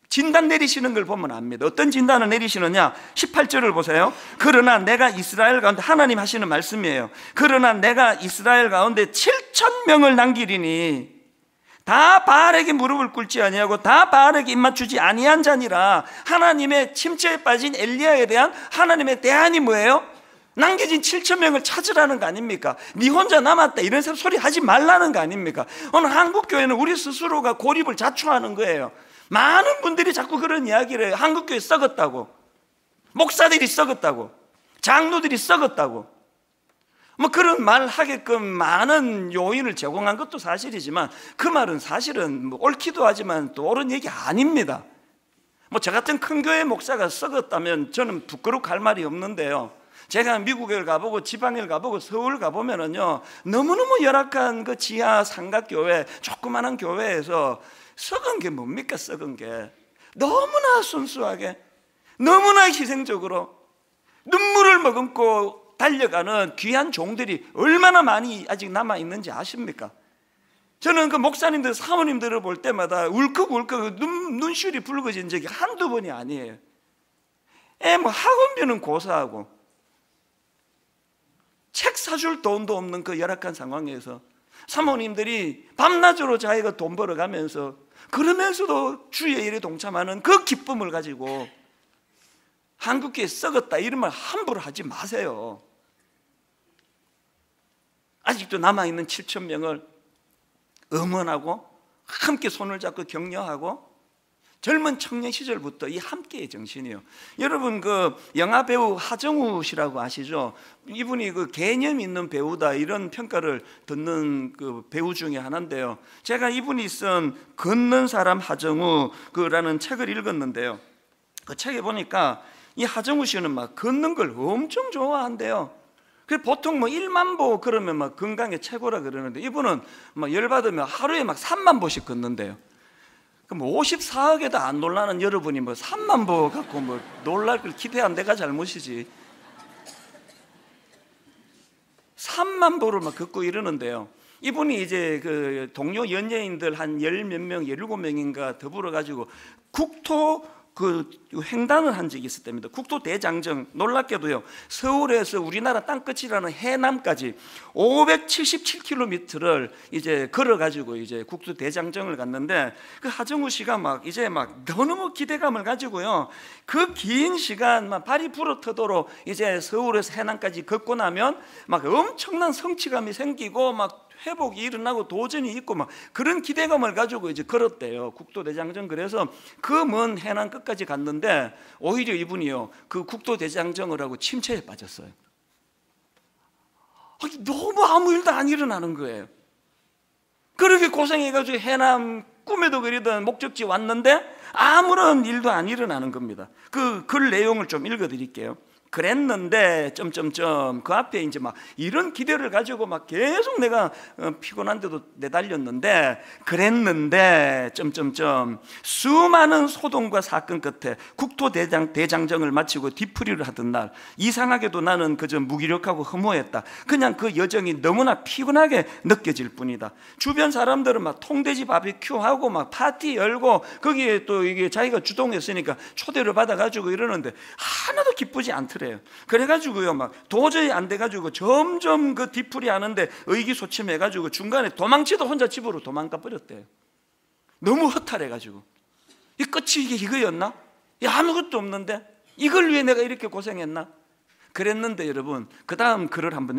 진단 내리시는 걸 보면 압니다. 어떤 진단을 내리시느냐? 18절을 보세요. 그러나 내가 이스라엘 가운데, 하나님 하시는 말씀이에요. 그러나 내가 이스라엘 가운데 7,000명을 남기리니 다 바알에게 무릎을 꿇지 아니하고 다 바알에게 입맞추지 아니한 자니라. 하나님의 침체에 빠진 엘리야에 대한 하나님의 대안이 뭐예요? 남겨진 7,000명을 찾으라는 거 아닙니까? 네 혼자 남았다 이런 소리 하지 말라는 거 아닙니까? 오늘 한국교회는 우리 스스로가 고립을 자초하는 거예요. 많은 분들이 자꾸 그런 이야기를 해요. 한국교회 썩었다고, 목사들이 썩었다고, 장로들이 썩었다고, 뭐 그런 말 하게끔 많은 요인을 제공한 것도 사실이지만 그 말은 사실은 뭐 옳기도 하지만 또 옳은 얘기 아닙니다. 뭐 저 같은 큰 교회 목사가 썩었다면 저는 부끄럽고 할 말이 없는데요, 제가 미국에 가보고 지방에 가보고 서울 가보면은요, 너무너무 열악한 그 지하 삼각교회, 조그마한 교회에서 썩은 게 뭡니까? 썩은 게 너무나 순수하게, 너무나 희생적으로 눈물을 머금고 달려가는 귀한 종들이 얼마나 많이 아직 남아있는지 아십니까? 저는 그 목사님들, 사모님들을 볼 때마다 울컥울컥 눈시울이 붉어진 적이 한두 번이 아니에요. 뭐 학원비는 고사하고 책 사줄 돈도 없는 그 열악한 상황에서 사모님들이 밤낮으로 자기가 돈 벌어가면서, 그러면서도 주의 일에 동참하는 그 기쁨을 가지고 한국교회 썩었다 이런 말 함부로 하지 마세요. 아직도 남아있는 7,000명을 응원하고 함께 손을 잡고 격려하고, 젊은 청년 시절부터 이 함께의 정신이에요. 여러분 그 영화 배우 하정우 씨라고 아시죠? 이분이 그 개념 있는 배우다 이런 평가를 듣는 그 배우 중에 하나인데요, 제가 이분이 쓴 걷는 사람 하정우라는 책을 읽었는데요, 그 책에 보니까 이 하정우 씨는 막 걷는 걸 엄청 좋아한대요. 그 보통 뭐 1만 보 그러면 막 건강에 최고라 그러는데 이분은 막 열받으면 하루에 막 3만 보씩 걷는데요. 그럼 54억에도 안 놀라는 여러분이 뭐 3만 보 갖고 뭐 놀랄 걸 기대한 내가 잘못이지. 3만 보를 막 걷고 이러는데요, 이분이 이제 그 동료 연예인들 한 10몇 명, 17명인가 더불어 가지고 국토 그 횡단을 한 적이 있었답니다. 국토 대장정, 놀랍게도요, 서울에서 우리나라 땅끝이라는 해남까지 577km를 이제 걸어가지고 이제 국토 대장정을 갔는데, 그 하정우 씨가 막 이제 막 너무 기대감을 가지고요, 그 긴 시간 막 발이 부러터도록 이제 서울에서 해남까지 걷고 나면 막 엄청난 성취감이 생기고 막 회복이 일어나고 도전이 있고 막 그런 기대감을 가지고 이제 걸었대요, 국토대장정. 그래서 그 먼 해남 끝까지 갔는데 오히려 이분이요, 그 국토대장정을 하고 침체에 빠졌어요. 너무 아무 일도 안 일어나는 거예요. 그렇게 고생해가지고 해남 꿈에도 그리던 목적지 왔는데 아무런 일도 안 일어나는 겁니다. 그 글 내용을 좀 읽어드릴게요. 그랬는데 그 앞에 이제 막 이런 기대를 가지고 막 계속 내가 피곤한데도 내달렸는데, 그랬는데 수많은 소동과 사건 끝에 국토대장정을 마치고 뒤풀이를 하던 날, 이상하게도 나는 그저 무기력하고 허무했다. 그냥 그 여정이 너무나 피곤하게 느껴질 뿐이다. 주변 사람들은 막 통돼지 바비큐 하고 막 파티 열고 거기에 또 이게 자기가 주동했으니까 초대를 받아가지고 이러는데 하나도 기쁘지 않더래요. 그래가지고요, 막 도저히 안 돼가지고 점점 그 뒤풀이 하는데 의기소침해가지고 중간에 도망치도 혼자 집으로 도망가 버렸대요. 너무 허탈해가지고. 이 끝이 이거였나? 아무것도 없는데 이걸 위해 내가 이렇게 고생했나? 그랬는데 여러분, 그 다음 글을 한번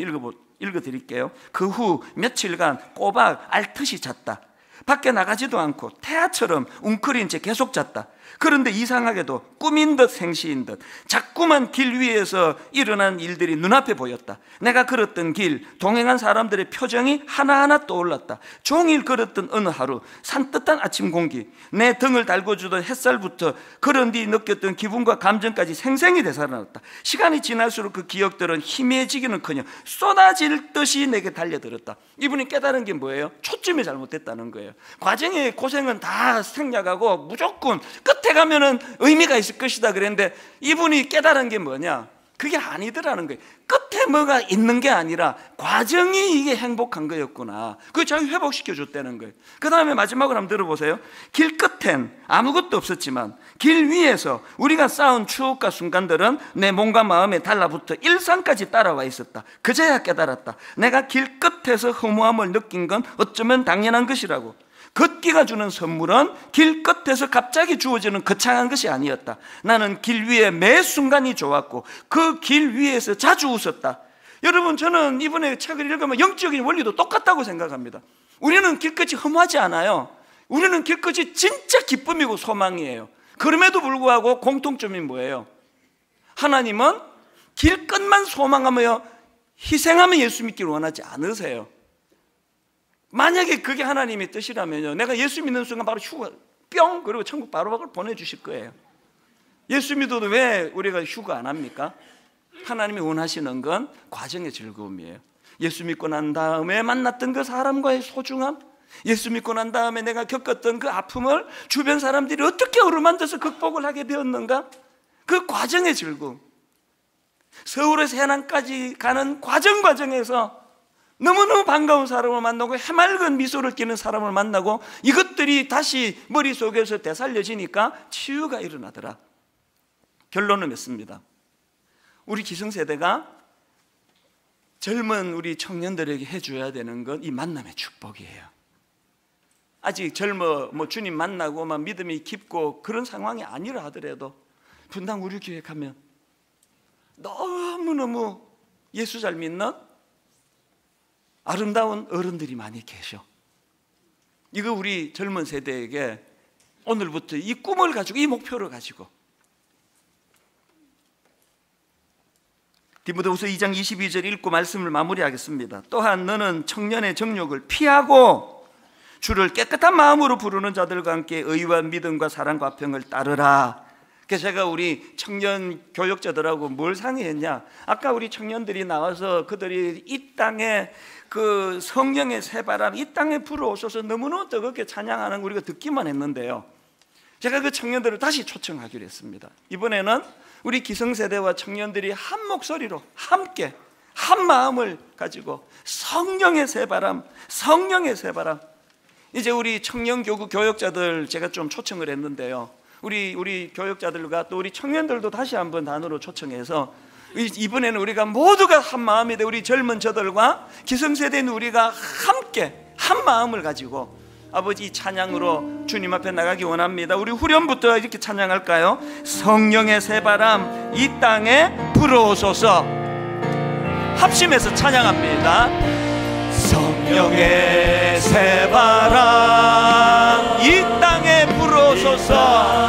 읽어드릴게요. 그 후 며칠간 꼬박 앓듯이 잤다. 밖에 나가지도 않고 태아처럼 웅크린 채 계속 잤다. 그런데 이상하게도 꿈인 듯 생시인 듯 자꾸만 길 위에서 일어난 일들이 눈앞에 보였다. 내가 걸었던 길, 동행한 사람들의 표정이 하나하나 떠올랐다. 종일 걸었던 어느 하루, 산뜻한 아침 공기, 내 등을 달궈주던 햇살부터 걸은 뒤 느꼈던 기분과 감정까지 생생히 되살아났다. 시간이 지날수록 그 기억들은 희미해지기는커녕 쏟아질 듯이 내게 달려들었다. 이분이 깨달은 게 뭐예요? 초점이 잘못됐다는 거예요. 과정의 고생은 다 생략하고 무조건 끝에 가면은 의미가 있을 것이다 그랬는데, 이분이 깨달은 게 뭐냐? 그게 아니더라는 거예요. 끝에 뭐가 있는 게 아니라 과정이 이게 행복한 거였구나. 그걸 자기 회복시켜 줬다는 거예요. 그 다음에 마지막으로 한번 들어보세요. 길 끝엔 아무것도 없었지만 길 위에서 우리가 쌓은 추억과 순간들은 내 몸과 마음에 달라붙어 일상까지 따라와 있었다. 그제야 깨달았다. 내가 길 끝에서 허무함을 느낀 건 어쩌면 당연한 것이라고. 걷기가 주는 선물은 길 끝에서 갑자기 주어지는 거창한 것이 아니었다. 나는 길 위에 매 순간이 좋았고 그 길 위에서 자주 웃었다. 여러분, 저는 이번에 책을 읽으면 영적인 원리도 똑같다고 생각합니다. 우리는 길끝이 허무하지 않아요. 우리는 길끝이 진짜 기쁨이고 소망이에요. 그럼에도 불구하고 공통점이 뭐예요? 하나님은 길끝만 소망하며 희생하며 예수 믿기를 원하지 않으세요. 만약에 그게 하나님의 뜻이라면요, 내가 예수 믿는 순간 바로 휴가 뿅, 그리고 천국 바로 보내주실 거예요. 예수 믿어도 왜 우리가 휴가 안 합니까? 하나님이 원하시는 건 과정의 즐거움이에요. 예수 믿고 난 다음에 만났던 그 사람과의 소중함, 예수 믿고 난 다음에 내가 겪었던 그 아픔을 주변 사람들이 어떻게 어루만져서 극복을 하게 되었는가, 그 과정의 즐거움. 서울에서 해남까지 가는 과정에서 너무너무 반가운 사람을 만나고 해맑은 미소를 띠는 사람을 만나고 이것들이 다시 머릿속에서 되살려지니까 치유가 일어나더라. 결론은 맺습니다. 우리 기성세대가 젊은 우리 청년들에게 해줘야 되는 건 이 만남의 축복이에요. 아직 젊어 주님 만나고 막 믿음이 깊고 그런 상황이 아니라 하더라도 분당 우리 교회 가면 너무너무 예수 잘 믿는 아름다운 어른들이 많이 계셔. 이거 우리 젊은 세대에게 오늘부터 이 꿈을 가지고, 이 목표를 가지고, 디모데후서 2장 22절 읽고 말씀을 마무리하겠습니다. 또한 너는 청년의 정욕을 피하고 주를 깨끗한 마음으로 부르는 자들과 함께 의와 믿음과 사랑과 평을 따르라. 그래서 제가 우리 청년 교역자들하고 뭘 상의했냐, 아까 우리 청년들이 나와서 그들이 이 땅에 그 성령의 새바람 이 땅에 불어오셔서 너무너무 뜨겁게 찬양하는 거 우리가 듣기만 했는데요, 제가 그 청년들을 다시 초청하기로 했습니다. 이번에는 우리 기성세대와 청년들이 한 목소리로 함께 한 마음을 가지고 성령의 새바람, 성령의 새바람. 이제 우리 청년교구 교역자들 제가 좀 초청을 했는데요, 우리 교역자들과 또 우리 청년들도 다시 한번 단으로 초청해서 이번에는 우리가 모두가 한 마음이 돼, 우리 젊은 저들과 기성세대인 우리가 함께 한 마음을 가지고 아버지 이 찬양으로 주님 앞에 나가기 원합니다. 우리 후렴부터 이렇게 찬양할까요? 성령의 새바람 이 땅에 불어오소서. 합심해서 찬양합니다. 성령의 새바람 이 땅에 불어오소서.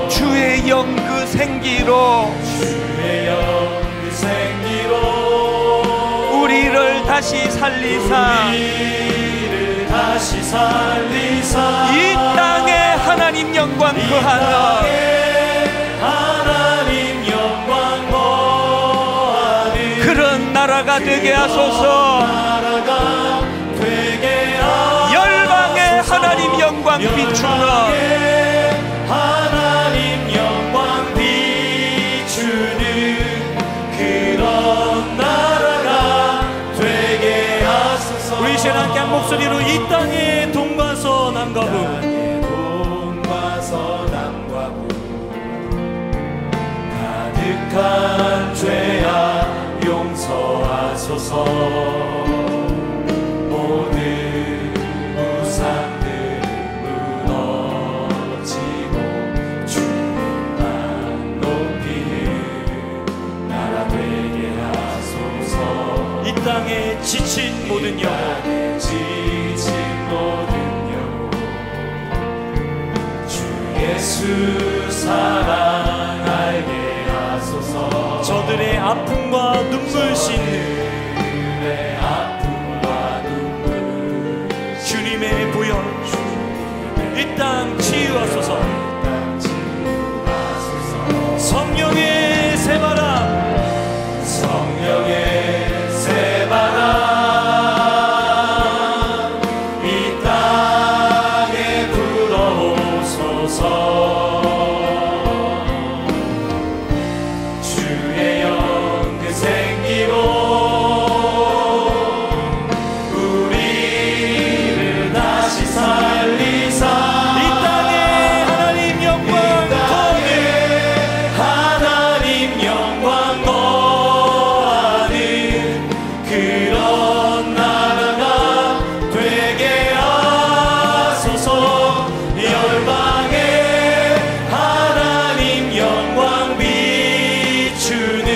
주의 영 그 생기로 우리를 다시 살리사 이 땅에 하나님 영광 거하는 그런 나라가 되게 하소서. 열방에 하나님 영광 비추는 함께 한 목소리로 이 땅에 동과서 남과부 가득한 죄악 용서하소서. 모든 우상들 무너지고 주님만 높이는 나라 되게 하소서. 이 땅에 지쳐 지친 모든 영혼, 주 예수 사랑 알게 하소서. 저들의 아픔과 눈물 씻는 주님의 보혈 이 땅 치유하소서. 성령의 새바람, 성령의 새바람 이 땅에 불어오소서. 주의 영 그 생기로 우리를 다시 살리사 이 땅에 하나님 영광 하나님 영광 거하는 그런 나라가 되게 하소서. 열방에 하나님 영광 비추는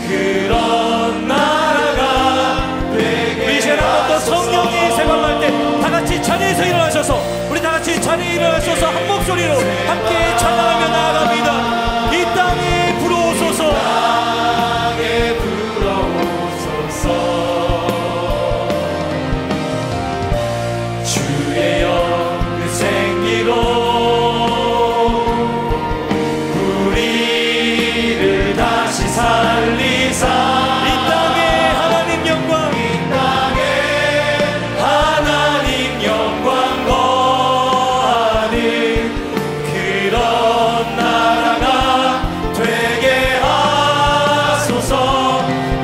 그런 나라가 되게 우리 이제 한번 성령이 새발할 때 다같이 자리에서 일어나셔서, 우리 다같이 자리에 일어나셔서 한 목소리로 함께 찬양하며 나아갑니다. 이 땅에 불어오소서. 땅에 불어오소서. 주의 영 그 생기로 우리를 다시 살리사 이 땅에 하나님 영광, 이 땅에 하나님 영광 거하는 그런 나라가 되게 하소서.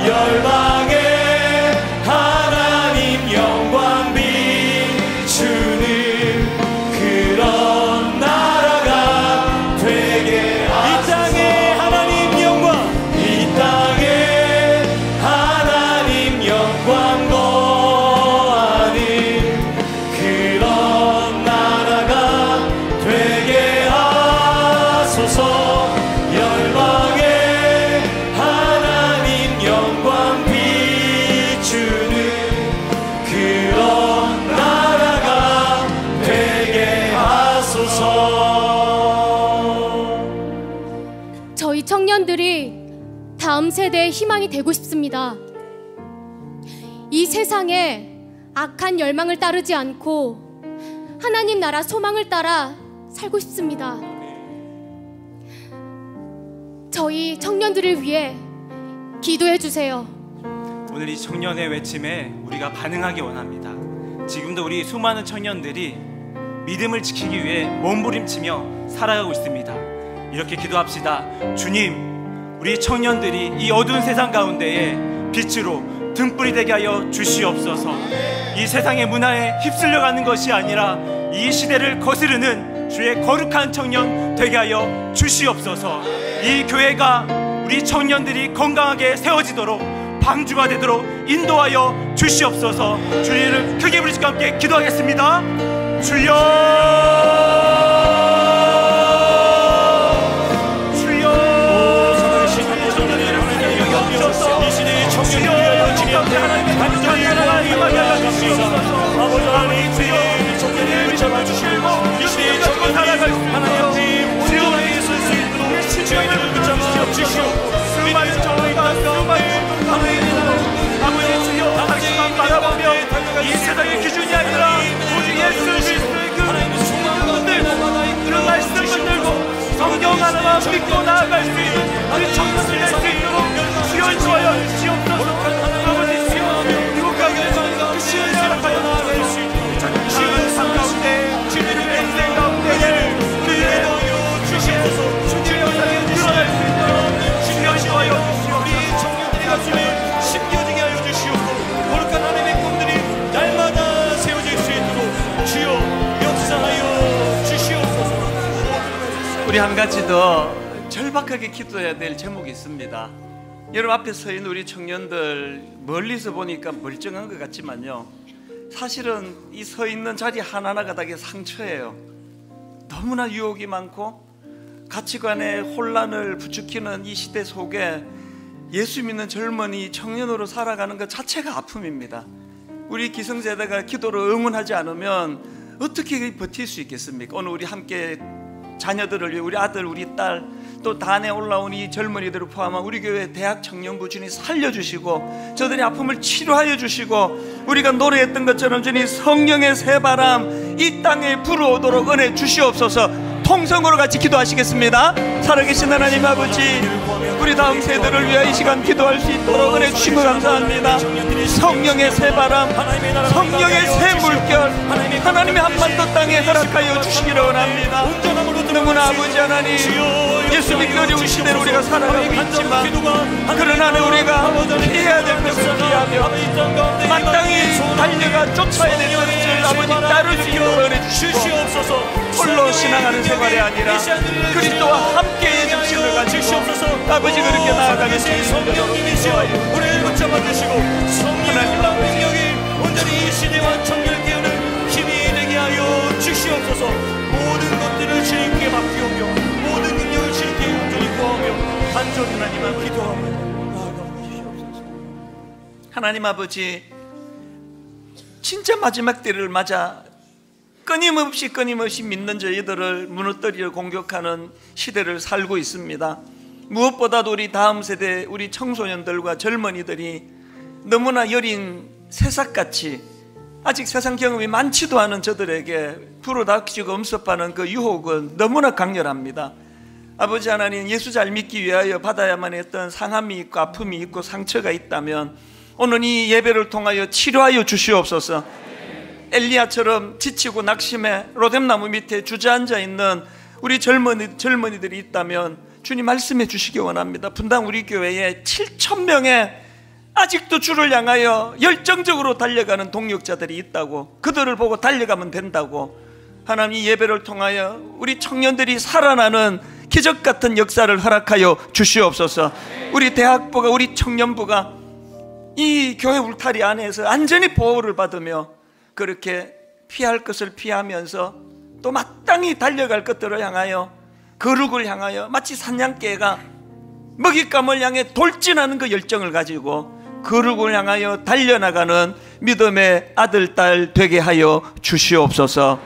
열방에 하나님 영광 비추는 그런 나라가 되게 이 땅에 하나님 영광, 이 땅에 하나님 영광 거하는 그런 나라가 되게 하소서. 열방에 하나님 영광 비추는 그런 나라가 되게 하소서. 저희 청년들이 다음 세대의 희망이 되고 싶습니다. 이 세상에 악한 열망을 따르지 않고 하나님 나라 소망을 따라 살고 싶습니다. 저희 청년들을 위해 기도해 주세요. 오늘 이 청년의 외침에 우리가 반응하기 원합니다. 지금도 우리 수많은 청년들이 믿음을 지키기 위해 몸부림치며 살아가고 있습니다. 이렇게 기도합시다. 주님, 우리 청년들이 이 어두운 세상 가운데에 빛으로 등불이 되게 하여 주시옵소서. 이 세상의 문화에 휩쓸려가는 것이 아니라 이 시대를 거스르는 주의 거룩한 청년 되게 하여 주시옵소서. 이 교회가 우리 청년들이 건강하게 세워지도록 방주가 되도록 인도하여 주시옵소서. 주님을 크게 부르시고 함께 기도하겠습니다. 주여, 주여, 이 시대의 청년을 위하여 진행하는 하나님의 간절히 임하게 하여 주시옵소서. 아버지 하나님, 주여 청년을 잡아주시고 이 시대의 청년들이 하나님 온전히 설 수 있도록 저희들을 붙잡아 주시옵고 수많은 정의 가운데 아버지 주여 당신만 바라보며 이 세상의 기준이 아니라 오직 예수 그리스도의 그 말씀을 그 말씀을 들고 성경 하나만 믿고 나아갈 수 있는 우리 청년들 될 수 있도록 주여 인도하여 주시옵소서. 아버지 주여 유혹하게 그 시을 살아가여 나아갈 수 있는 시을 삶 가운데 주님의 인생 가운데 그에게 넣어 주시옵소서. 주님의 영상에 드러날 수 있도록 주여 인도하여 주시옵소서. 우리 청년들의 가슴에 심겨지게 하여 주시옵고 거룩한 하나님의 꿈들이 날마다 세워질 수 있도록 주여 역사하여 주시옵소서. 우리 한 가지 더 절박하게 기도해야 될 제목이 있습니다. 여러분 앞에 서 있는 우리 청년들 멀리서 보니까 멀쩡한 것 같지만요, 사실은 이 서 있는 자리 하나하나가 다 상처예요. 너무나 유혹이 많고 가치관의 혼란을 부추기는 이 시대 속에 예수 믿는 젊은이 청년으로 살아가는 것 자체가 아픔입니다. 우리 기성세대가 기도로 응원하지 않으면 어떻게 버틸 수 있겠습니까? 오늘 우리 함께 자녀들을 위해 우리 아들 우리 딸 또 단에 올라온 이 젊은이들을 포함한 우리 교회 대학 청년부 주님 살려주시고 저들의 아픔을 치료하여 주시고 우리가 노래했던 것처럼 주님 성령의 새바람 이 땅에 불어오도록 은혜 주시옵소서. 통성으로 같이 기도하시겠습니다. 살아계신 하나님 아버지, 우리 다음 세대를 위해 이 시간 기도할 수 있도록 은혜 주신 것 감사합니다. 성령의 새바람, 성령의 새물결 하나님의 한반도 땅에 허락하여 주시기를 원합니다. 너무나 아버지 하나님, 예수 믿기 어려운 시대를 우리가 살아가고 있지만 그러나 우리가 피해야 될 것을 피하며 마땅히 달려가 쫓아야 될 것을 아버지 따를 수 있도록 은혜 주시고 홀로 신앙하는 생활이 아니라 그리스도와 함께의 정신을 가지고 아버지 그렇게 나아가겠습니다. 성령님이시여 우리를 붙잡아 주시고 성령의 능력이 온전히 이 시대와 청년을 깨우는 힘이 되게 하여 주시옵소서. 모든 것들을 주님께 맡기오며 모든 능력을 주님께 온전히 구하며 간절히 하나님만 기도하며 나아가 주시옵소서. 하나님 아버지, 진짜 마지막 때를 맞아 끊임없이 믿는 저희들을 무너뜨리려 공격하는 시대를 살고 있습니다. 무엇보다도 우리 다음 세대 우리 청소년들과 젊은이들이 너무나 여린 새싹같이 아직 세상 경험이 많지도 않은 저들에게 불어닥치고 엄습하는 그 유혹은 너무나 강렬합니다. 아버지 하나님, 예수 잘 믿기 위하여 받아야만 했던 상함이 있고 아픔이 있고 상처가 있다면 오늘 이 예배를 통하여 치료하여 주시옵소서. 엘리야처럼 지치고 낙심해 로뎀나무 밑에 주저앉아 있는 우리 젊은이들이 있다면 주님 말씀해 주시기 원합니다. 분당 우리 교회에 7,000명의 아직도 주를 향하여 열정적으로 달려가는 동력자들이 있다고, 그들을 보고 달려가면 된다고. 하나님, 이 예배를 통하여 우리 청년들이 살아나는 기적 같은 역사를 허락하여 주시옵소서. 우리 대학부가 우리 청년부가 이 교회 울타리 안에서 안전히 보호를 받으며 그렇게 피할 것을 피하면서 또 마땅히 달려갈 것들을 향하여 거룩을 향하여 마치 사냥개가 먹잇감을 향해 돌진하는 그 열정을 가지고 거룩을 향하여 달려나가는 믿음의 아들, 딸 되게 하여 주시옵소서.